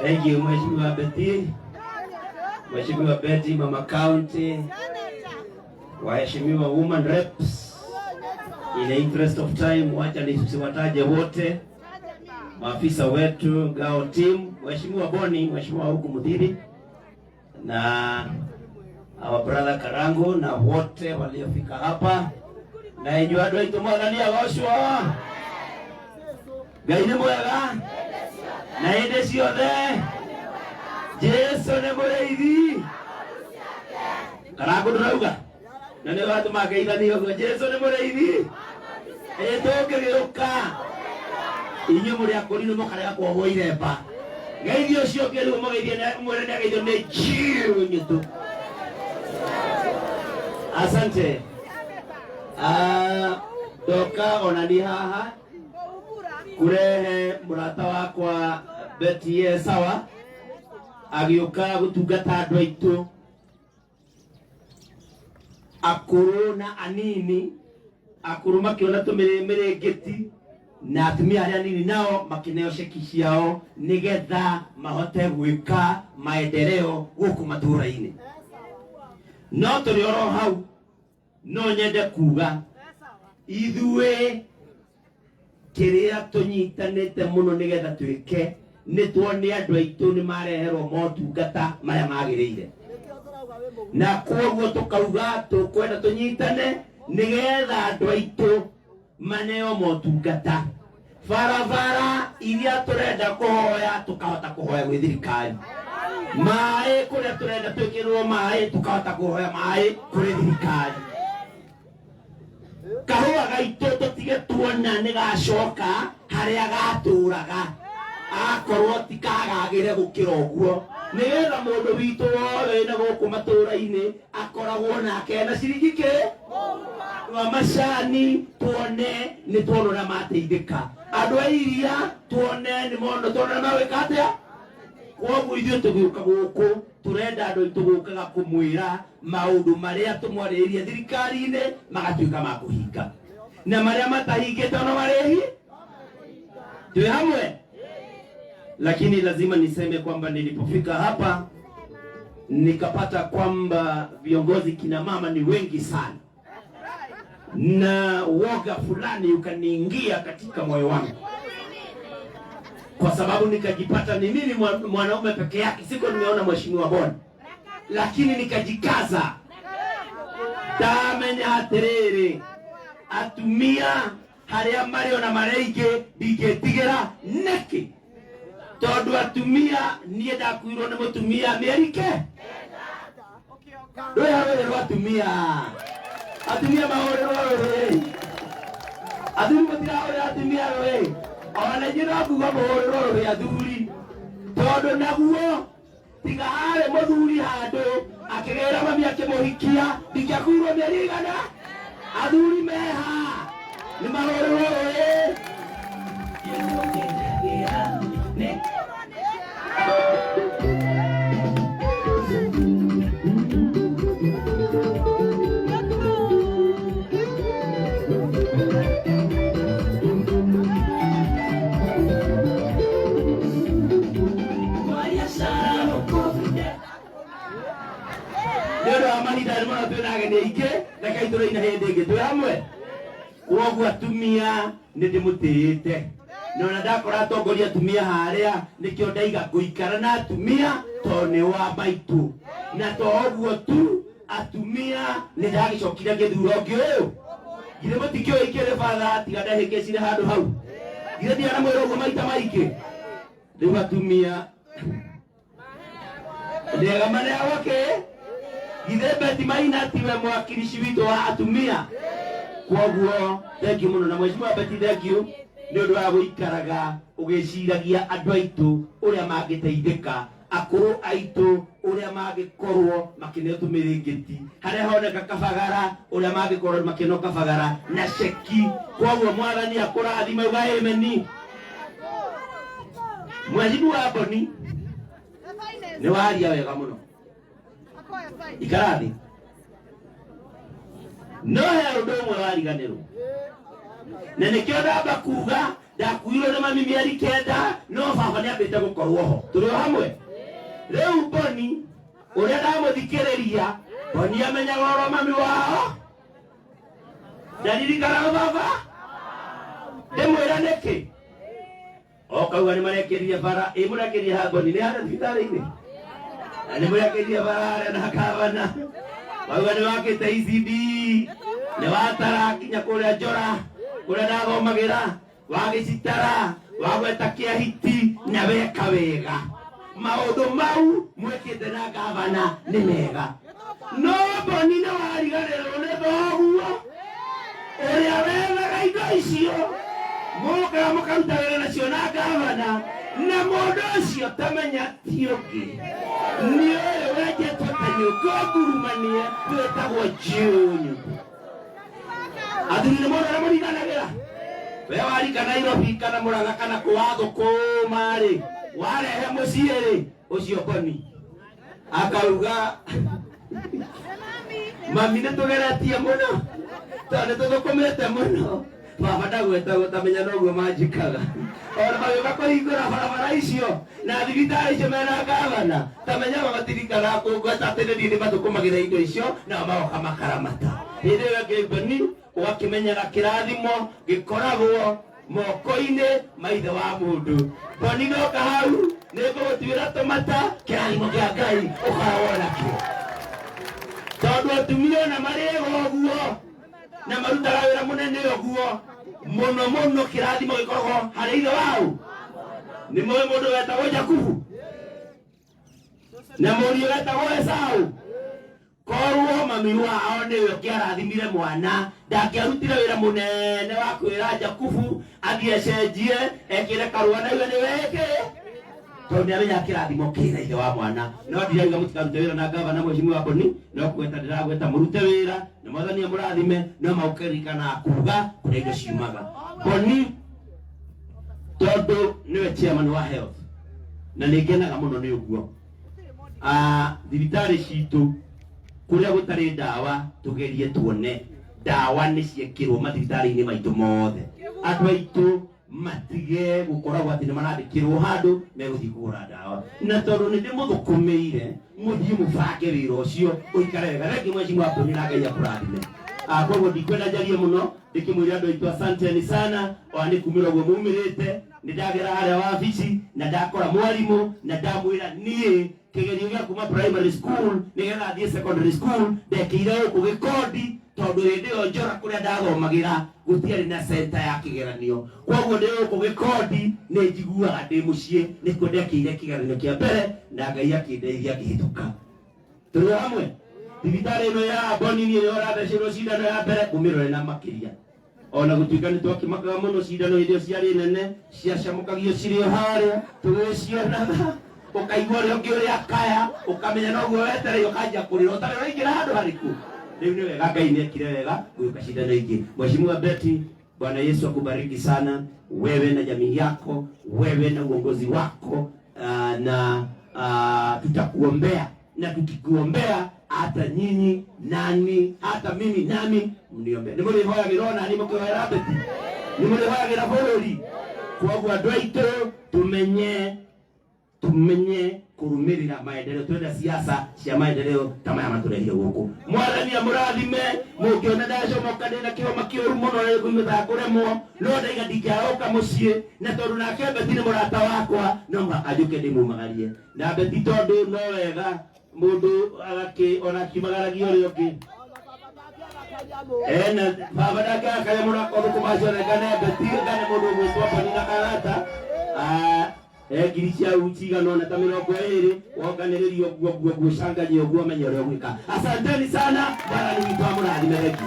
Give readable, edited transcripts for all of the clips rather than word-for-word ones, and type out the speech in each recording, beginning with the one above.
Thank you, Mheshimiwa Betty. Mheshimiwa Betty, Mama County, waheshimiwa women reps. In the interest of time, wacha nisiwataje wote. Maafisa wetu, Gao team, Mheshimiwa Boni, Mheshimiwa huku Mudhiri, na our brother Karango, na wote waliofika hapa. Na ijuado ito mwadhania goshwa. Gaine mwega. Na inde ciothe. Jesu ne mureithi. Karango ndurauga. Na ne watu mageithanio go Jesu ne mureithi. Etoke inyo muri akorino mukare akwo iremba. Geithio cio kelu mugeithie na mwere na geithio ne chiu nyitu. Asante. Doka onani haha kurehe murata wakwa Betty sawa agioka gutungata andu aitu akuru na anini akuru makiona tumirengeti na atumia aria nini nao makineo ceki ciao nigetha mahote gwika maendeleo guku matura-ini. No turi oro hau no nyende kuga ithue kiria tunyitanite muno nigetha twike ni tuone andu aitu ni mareherwo motungata maria magirire, na koguo tukauga tukwenda tunyitane nigetha andu aitu maneo motungata barabara iria turenda kuhoya tukahota kuhoya gwi thirikari, mai kuria turenda twikirwo mai tukahota kuhoya mai kuri thirikari, kahua gaitu tutige tuona ni gacoka haria gaturaga akorwo tikagagire gukira uguo nigetha mundu witu wothe na guku matura-ini akoragwo nake na ciringi ki wa macani tuone ni tuonora mateithika, andu airia tuone ni mondo tuone mawika atia. Koguo ithuĩ tugiuka guku turenda andu aitu gukaga kumwira maundu maria tumwaririe thirikari-ini magatuika ma kuhinga, na maria matahingite no marehi twi hamwe. Lakini lazima niseme kwamba nilipofika hapa nikapata kwamba viongozi kina mama ni wengi sana, na woga fulani ukaniingia katika moyo wangu, kwa sababu nikajipata ni nini mwanaume peke yake. Siko nimeona Mheshimiwa Boni, lakini nikajikaza tamenya atiriri atumia haria mario na mareige ndigetigera neki tondu atumia nie ndakwirwo ni mutumia Amerike ndwe hawe atumia mahorero athuri mutiraore atumia we ona njira kuga mahorero we athuri tondu naguo tiga hare muthuri handu akigera mami akimuhikia ndigakwirwo mieri igana athuri meha ni mahorero we Koguo atumia ni ndimutite nona ndakora atongoria atumia haria nikio ndaiga nguikara na atumia tone wa maitu, na toguo tu atumia ni ndagicokire githuro ngio gire mutikio ikire father tiga ndahikecire handu hau gire ndiana mwiro uguo maita maiki riu atumia ndega manea wake githe Betty Maina tiwe mwakilishi witu wa atumia. Koguo thank you muno na Mheshimiwa Betty, thank you ni undu wa guikaraga ugiciragia andu aitu uria mangiteithika, akuru aitu uria mangikorwo makineo tumirengeti haria honeka kabagara uria mangikorwo makino kabagara na ceki. Koguo mwathani akurathime uga amen. Mheshimiwa Boni ni waria wega muno ikarathi no he undu umwe wariganirwo, na nikio ndamba kuga ndakuirwo nĩ mami mĩeri 9 no baba nĩ ambĩte gũkorwo ho tũrĩ hamwe rĩu Boni ũrĩa ndamũthikĩrĩria Boni amenyaga ũhoro mami wao ndaririkanaga baba ndĩmwĩra nĩkĩ okauga nĩ marekerie bara mũrekerie ha Boni nĩ harĩa thibitarĩ-inĩ na nĩ mũrekerie bara harĩa na gavana wauga nĩ wakĩte ECD nĩ watara kinya kũrĩa Njora kũrĩa ndathomagĩra wagĩcitara wagweta kĩahiti na weka wega maũndũ mau mwĩkĩte na gavana nĩ mega no Boni nĩ wariganĩrwo nĩ thoguo ũrĩa wethaga indo icio mũkaga mũkaruta wĩra nacio na gavana na mũndũ ũcio tamenya ti ũngĩ nĩ ũyũ wenjetwo ta nyũngũ ngurumanie wĩtagwo Njũnyũ athuri nĩ mũndũ ũrĩa mũriganagĩra we warika Nairobi kana Mũrang'a kana kũwathũkũma rĩ warehe mũciĩ rĩ ũcio Boni akauga mami nĩ tũgeretie mũno tondũ nĩ tũthũkũmĩte mũno baba ndagweta gũtamenya noguo manjikaga ona magĩũka kũhingũra barabara icio na thibitarĩ icio mena gavana tamenyaga matirikana kũngweta atĩ nĩ niĩ mathũkũmagĩra indo icio nao magoka makaramata hĩndĩ ĩyo ĩngĩ Boni ũgakĩmenyaga kĩrathimo gĩkoragwo moko-inĩ maithe wa mũndũ Boni noka hau nĩ ngũgũtuĩra tũmata kĩrathimo kĩa Ngai ũkaragwo nakĩo tondũ atumia ona marĩga ũguo na marutaga wĩra mũnene ũguo mũno mũno kĩrathimo gĩkoragwo harĩ ithe wao nĩ mũĩ mũndũ wetagwo Jakubu na mũriũ wetagwo Esau korwo mami wao nĩwe ũkĩarathimire mwana ndangĩarutire wĩra mũnene wa kwĩra Jakubu athiĩ ecenjie ekĩre karũa na iwe nĩweke tondũ nĩamenya kĩrathimo kĩna ithe wa mwana no ndirauga mũtikarute wĩra na gavana mheshimiwa Boni no kũgweta ndĩragweta mũrute wĩra na mwathani amũrathime no maũkĩririkana kuga kũrĩa indo ciumaga Boni tondũ nĩwe chairman wa health na nĩngenaga mũno nĩ ũguo thibitarĩ citũ kũrĩa gũtarĩ ndawa tũgerie tuone ndawa nĩ ciĩkĩrwo mathibitarĩ-inĩ maitũ mothe andũ aitũ matige gũkoragwo atĩ nĩ marandĩkĩrwo handũ megũthiĩ kũgũra ndawa na tondũ nĩ ndĩmũthũkũmĩire mũthiĩ mũbange wĩra ũcio ũikare wega rĩngĩ mheshimiwa Boni na Ngai akũrathime koguo ndikwenda njarie mũno ndĩkĩmwĩra andũ aitũ asanteni sana ona nĩ kumĩra ũguo maumĩrĩte nĩ ndagera harĩa wabici na ndakora mwarimũ na ndamwĩra niĩ kĩgerio gĩa kuma primary school nĩgetha thiĩ secondary school ndekĩire gũkũ Gĩkondi tondũ hĩndĩ ĩyo Njora kũrĩa ndathomagĩra gũtiarĩ na center ya kĩgeranio koguo ndĩ gũkũ Gĩkondi nĩ njiguaga ndĩ mũciĩ nĩkuo ndekĩire kĩgeranio kĩa mbere na Ngai akĩndeithia ngĩhĩtũka tũrĩ hamwe thibitarĩ ĩno ya Boni niĩ nĩyo ũrathecirwo cindano ya mbere ngũmĩrore na makĩria ona gũtuĩka nĩ twakĩmakaga mũno cindano hĩndĩ ĩyo ciarĩ nene ciacamũkagio cirĩ o harĩa tũgĩcionaga ũkaigua ũrĩa ũngĩ ũrĩa akaya ũkamenya noguo wetereire ũkanjia kũrĩra ũtarĩ ũraingĩra handũ harĩkũ rĩu nĩ wega Ngai nĩekire wega gwĩka cindano ingĩ mheshimiwa Betty Bwana Yesu akubariki sana wewe na jamii yako wewe na uongozi wako na tutakuombea na tukikuombea hata nyinyi nani hata mimi nami mniombea nĩmũrĩhoyagĩra ona nĩ mũkĩhoera Betty nĩmũrĩhoyagĩra bũrũri koguo andũ aitũ tumenye kurumĩrĩra maendeleo twenda siasa cia maendeleo ta maya matũrehire gũkũ mwathani amũrathime mũngĩona ndacomoka ndĩna kĩhoma kĩũru mũno na nĩngũimĩthaga kũremwo no ndaiga ndingĩaroka mũciĩ na tondũ nake Betty nĩ mũrata wakwa no mũhaka njũke ndĩmumagarie na Betty tondũ no wega mũndũ ona akimagaragia ũrĩa ũngĩ na baba ndake akaya mũno akothũkũmacionekane Betty ngane mũndũ ũgwĩtwo Boni na karata ngiri cia utigana ona ta 20 wonganĩrĩrio guo canganye ũguo menye ũrĩa ũgwĩka asanteni sana Bwana nĩ witũ amũrathime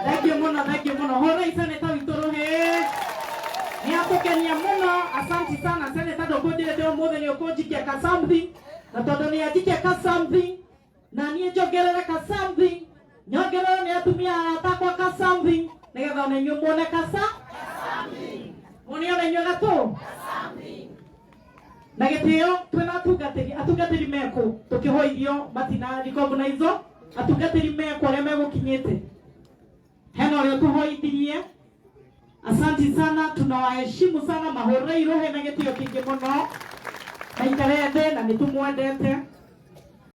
thank you mũno hora iseneta witũ rũhĩ nĩ atũkenia mũno asanti sana seneta ndũkũndĩrĩte ũmũthĩ nĩ ũkũnjikia ka something na tondũ nĩ anjikia ka something na niĩ njongerere ka something nyongerere nĩ atumia atakwa ka something nĩgetha ona inyuĩ muone ka something muone ona inyuĩ gatũ na gĩtĩo twĩna atungatĩri meko tũkĩhoithio matina recognize atungatĩri meko arĩa megũkinyĩte hena ũrĩa tũhoithirie Asanti sana, tunawaheshimu sana Mahorei rohe na getio kingi muno. Maikarete na nitumwendete.